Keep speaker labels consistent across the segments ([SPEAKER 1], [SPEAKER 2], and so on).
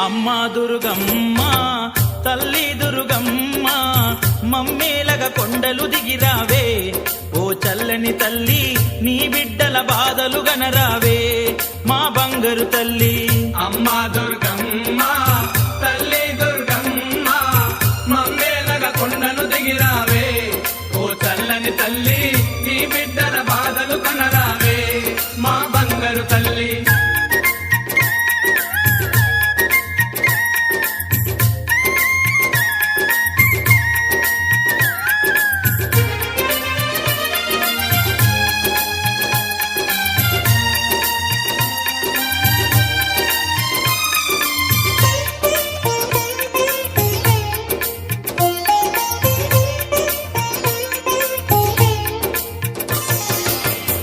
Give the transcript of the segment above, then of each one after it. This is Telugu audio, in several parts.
[SPEAKER 1] అమ్మా దుర్గమ్మ తల్లి దుర్గమ్మ మమ్మేలగ కొండలు దిగిరావే ఓ చల్లని తల్లి నీ బిడ్డల బాధలు గనరావే మా బంగారు తల్లి
[SPEAKER 2] అమ్మా దుర్గమ్మ తల్లి దుర్గమ్మ మమ్మేలగ కొండను దిగిరావే ఓ చల్లని తల్లి నీ బిడ్డల బాధలు కనరావే మా బంగారు తల్లి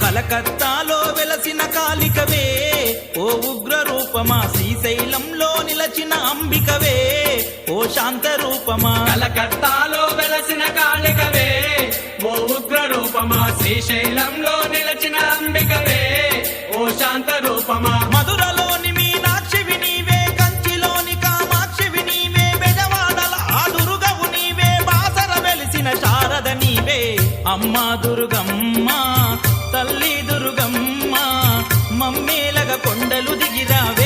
[SPEAKER 1] కలకత్తాలో వెలసిన కాళికవే ఓ ఉగ్ర రూపమా శ్రీశైలంలో నిలచిన అంబికవే ఓ శాంత రూపమా
[SPEAKER 2] కలకత్తాలో వెలసిన కాళికవే ఓ ఉగ్ర రూపమా శ్రీశైలంలో నిలచిన అంబికవే ఓ శాంత రూపమా
[SPEAKER 1] మధురలోని మీనాక్షివి నీవే కంచిలోని కామాక్షివి నీవే బెజవాడల ఆ దుర్గవు నీవే బాసర వెలిసిన శారద నీవే అమ్మా దుర్గమ్మ తల్లి దుర్గమ్మ మమ్మేలగ కొండలు దిగిరావే